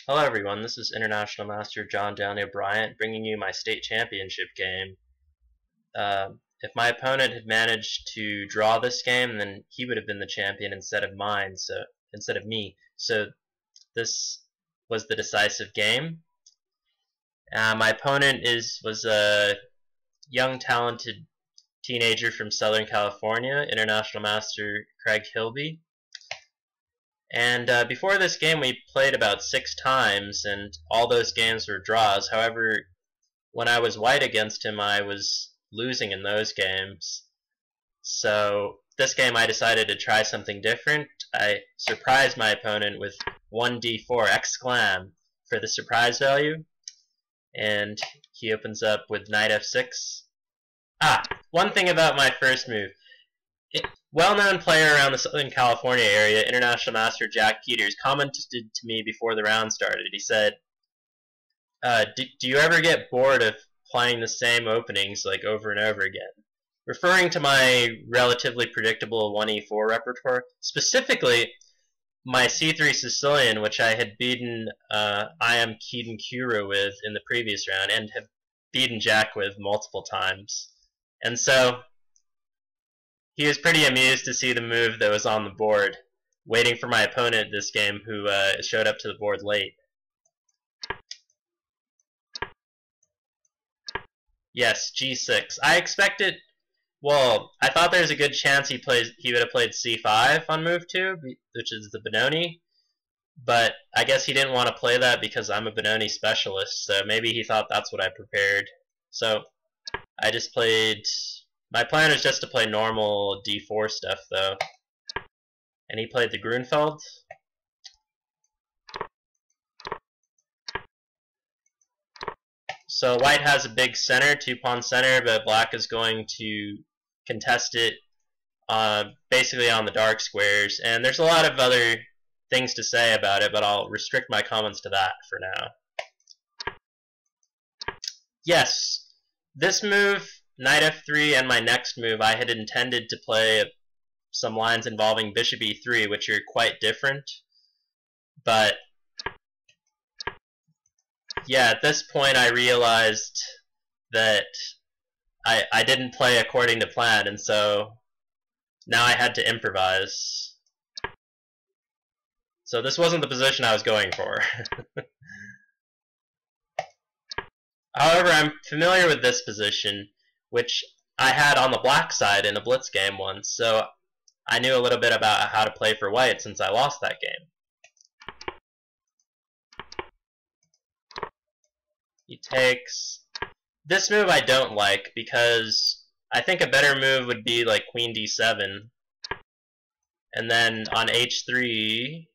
Hello everyone, this is International Master John Daniel Bryant bringing you my state championship game. If my opponent had managed to draw this game, then he would have been the champion instead of me. So this was the decisive game. My opponent was a young, talented teenager from Southern California, International Master Craig Hilby. And before this game, we played about 6 times, and all those games were draws. However, when I was white against him, I was losing in those games. So this game, I decided to try something different. I surprised my opponent with 1d4 exclam for the surprise value, and he opens up with knight f6. One thing about my first move. Well-known player around the Southern California area, International Master Jack Peters, commented to me before the round started. He said, do you ever get bored of playing the same openings like over and over again? Referring to my relatively predictable 1e4 repertoire, specifically my c3 Sicilian, which I had beaten I am Keaton Kura with in the previous round, and have beaten Jack with multiple times. And so he was pretty amused to see the move that was on the board, waiting for my opponent this game, who showed up to the board late. Yes, g6. I expected. Well, I thought there was a good chance he would have played c5 on move 2, which is the Benoni. But I guess he didn't want to play that because I'm a Benoni specialist, so maybe he thought that's what I prepared. So I just played. My plan was just to play normal d4 stuff, though. And he played the Grunfeld. So white has a big center, 2-pawn center, but black is going to contest it basically on the dark squares. And there's a lot of other things to say about it, but I'll restrict my comments to that for now. Yes, this move, knight f3, and my next move, I had intended to play some lines involving bishop e3, which are quite different. But yeah, at this point I realized that I didn't play according to plan, and so now I had to improvise. So this wasn't the position I was going for. However, I'm familiar with this position, which I had on the black side in a blitz game once, so I knew a little bit about how to play for white since I lost that game. He takes. This move I don't like because I think a better move would be like queen d7, and then on h3,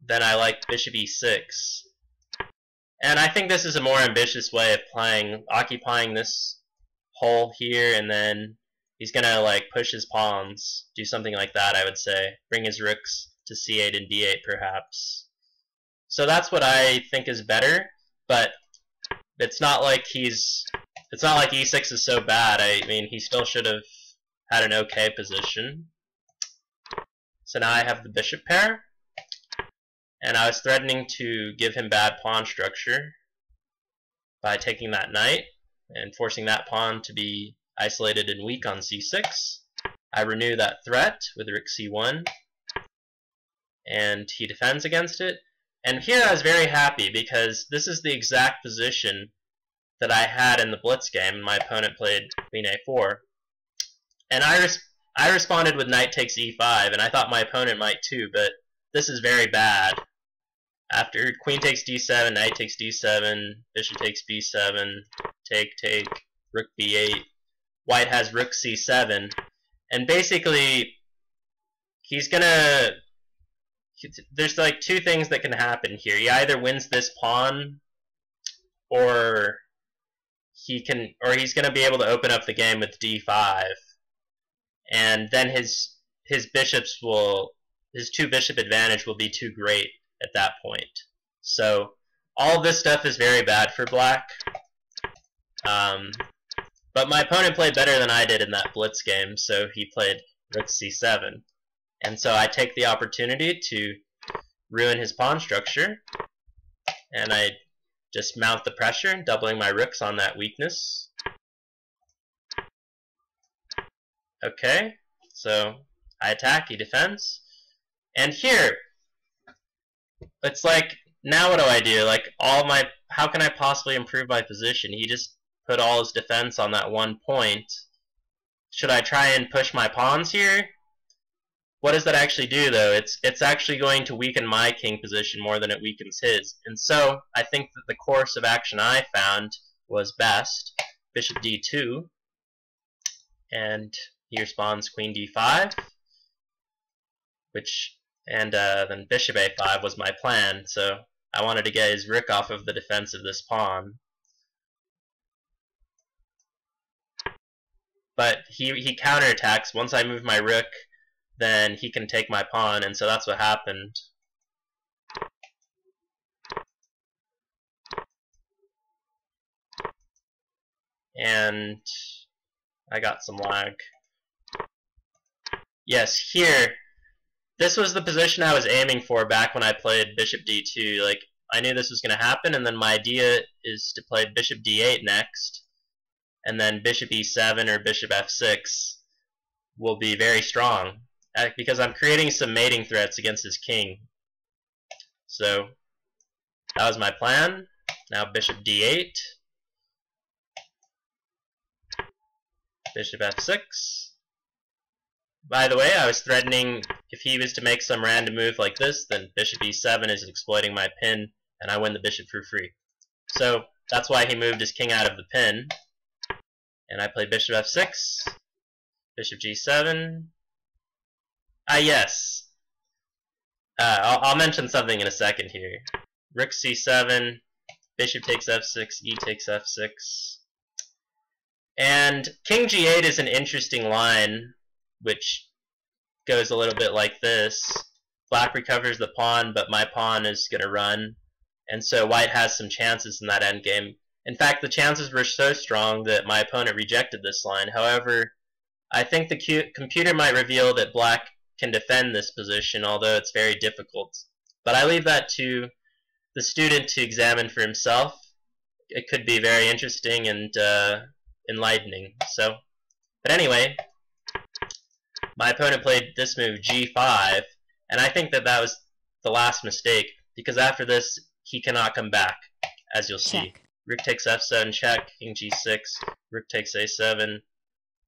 then I like bishop e6. And I think this is a more ambitious way of playing, occupying this hole here, and then he's gonna like push his pawns, do something like that, I would say. Bring his rooks to c8 and d8 perhaps. So that's what I think is better, but it's not like e6 is so bad. I mean, he still should have had an okay position. So now I have the bishop pair, and I was threatening to give him bad pawn structure by taking that knight and forcing that pawn to be isolated and weak on c6. I renew that threat with rook c1, and he defends against it. And here I was very happy because this is the exact position that I had in the blitz game. My opponent played queen a4, and I responded with knight takes e5, and I thought my opponent might too, but this is very bad. After queen takes d7, knight takes d7, bishop takes b7, take, rook b8, white has rook c7, and basically there's like 2 things that can happen here. He either wins this pawn, or he's going to be able to open up the game with d5, and then his 2 bishop advantage will be too great at that point. So all of this stuff is very bad for black. But my opponent played better than I did in that blitz game, so he played rook c7. And so I take the opportunity to ruin his pawn structure and I just mount the pressure, doubling my rooks on that weakness. Okay, so I attack, he defends. And here, it's like, now what do I do? Like, how can I possibly improve my position? He just put all his defense on that one point. Should I try and push my pawns here? What does that actually do, though? It's actually going to weaken my king position more than it weakens his. And so, I think that the course of action I found was best. Bishop d2. And he responds queen d5. Then bishop a5 was my plan, so I wanted to get his rook off of the defense of this pawn. But he counterattacks. Once I move my rook, then he can take my pawn, and so that's what happened. And I got some lag. Yes, here, this was the position I was aiming for back when I played bishop d2. Like, I knew this was going to happen, and then my idea is to play bishop d8 next, and then bishop e7 or bishop f6 will be very strong, because I'm creating some mating threats against his king. So, that was my plan. Now bishop d8, bishop f6. By the way, I was threatening if he was to make some random move like this, then bishop e7 is exploiting my pin, and I win the bishop for free. So that's why he moved his king out of the pin. And I play bishop f6, bishop g7. Yes. I'll mention something in a second here. Rook c7, bishop takes f6, e takes f6. And king g8 is an interesting line, which goes a little bit like this. Black recovers the pawn, but my pawn is going to run, and so white has some chances in that endgame. In fact, the chances were so strong that my opponent rejected this line. However, I think the computer might reveal that black can defend this position, although it's very difficult. But I leave that to the student to examine for himself. It could be very interesting and enlightening. But anyway, my opponent played this move, g5, and I think that was the last mistake, because after this, he cannot come back, as you'll see. Rook takes f7 check, king g6, rook takes a7.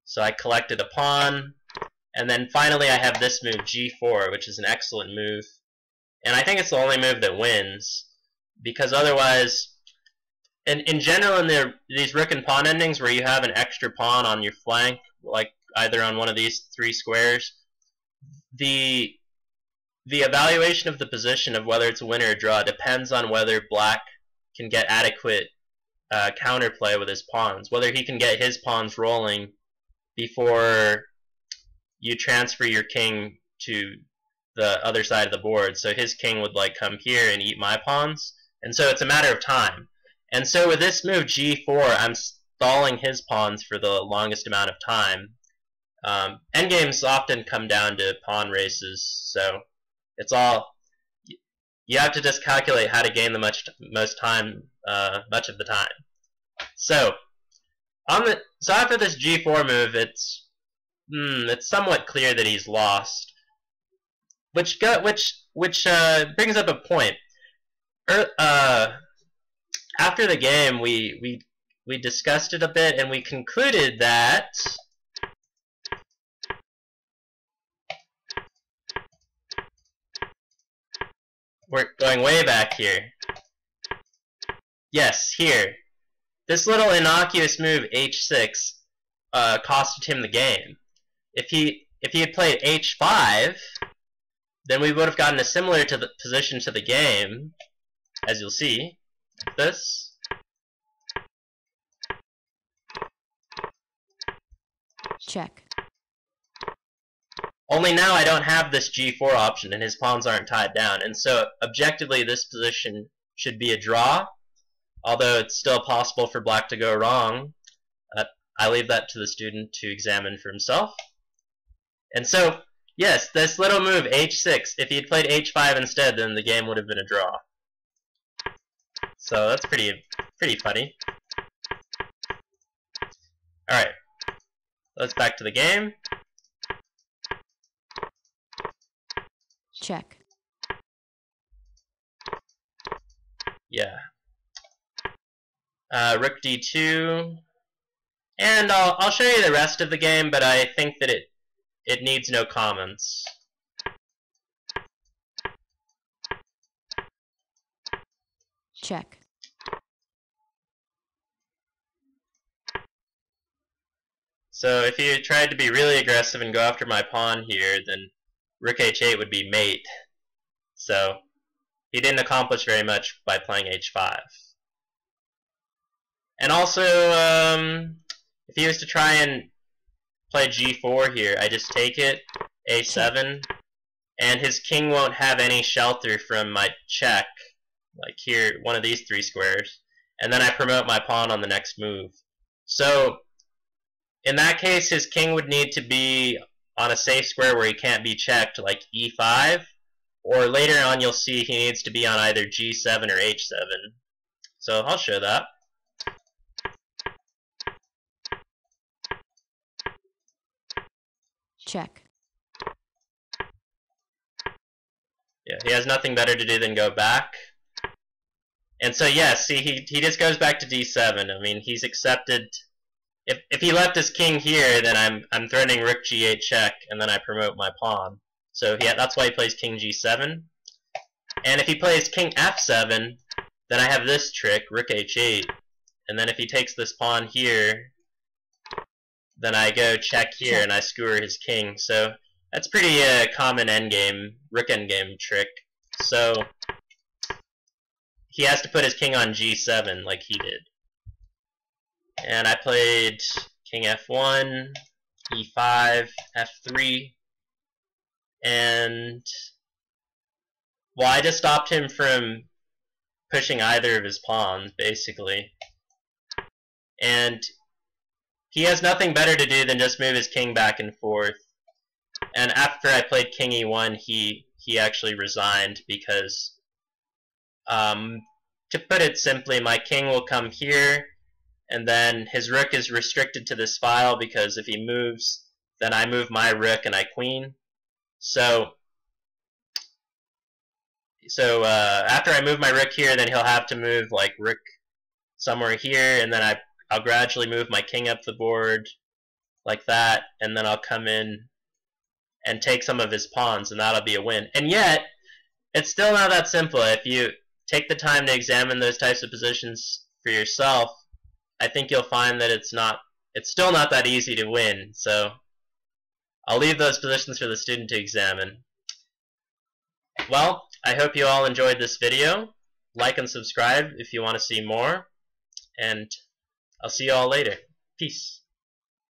So I collected a pawn, and then finally I have this move, g4, which is an excellent move. And I think it's the only move that wins, because otherwise, in general, in these rook and pawn endings where you have an extra pawn on your flank, like either on one of these three squares, the evaluation of the position of whether it's a win or a draw depends on whether black can get adequate counterplay with his pawns, whether he can get his pawns rolling before you transfer your king to the other side of the board. So his king would like come here and eat my pawns, and so it's a matter of time. And so with this move g4, I'm stalling his pawns for the longest amount of time. Endgames often come down to pawn races, so it's all, you have to just calculate how to gain the most time, much of the time. So after this g4 move, it's somewhat clear that he's lost, which brings up a point. After the game, we discussed it a bit, and we concluded that we're going way back here. Yes, here. This little innocuous move, h6, costed him the game. If he had played h5, then we would have gotten a similar to the position to the game, as you'll see. Like this. Check. Only now I don't have this g4 option, and his pawns aren't tied down, and so objectively this position should be a draw, although it's still possible for black to go wrong. I leave that to the student to examine for himself. And so, yes, this little move h6, if he had played h5 instead, then the game would have been a draw. So that's pretty funny. Alright, let's back to the game. Check. Yeah. Rook d2. And I'll show you the rest of the game, but I think that it needs no comments. Check. So if you tried to be really aggressive and go after my pawn here, then rook h8 would be mate. So he didn't accomplish very much by playing h5. And also, if he was to try and play g4 here, I just take it, a7, and his king won't have any shelter from my check, like here, one of these three squares, and then I promote my pawn on the next move. So in that case, his king would need to be on a safe square where he can't be checked, like e5, or later on you'll see he needs to be on either g7 or h7. So I'll show that. Check. Yeah, he has nothing better to do than go back. And so yes, see, he just goes back to d7. I mean, he's accepted. If he left his king here, then I'm threatening rook g8 check, and then I promote my pawn. So yeah, that's why he plays king g7. And if he plays king f7, then I have this trick, rook h8. And then if he takes this pawn here, then I go check here and I skewer his king. So that's pretty common endgame, rook endgame trick. So he has to put his king on g7 like he did. And I played king f1, e5, f3, and well, I just stopped him from pushing either of his pawns, basically. And he has nothing better to do than just move his king back and forth. And after I played king e1, he actually resigned because, to put it simply, my king will come here, and then his rook is restricted to this file because if he moves, then I move my rook and I queen. So after I move my rook here, then he'll have to move like rook somewhere here, and then I'll gradually move my king up the board like that, and then I'll come in and take some of his pawns, and that'll be a win. And yet, it's still not that simple. If you take the time to examine those types of positions for yourself, I think you'll find that it's still not that easy to win. So I'll leave those positions for the student to examine. Well, I hope you all enjoyed this video. Like and subscribe if you want to see more, and I'll see you all later. Peace.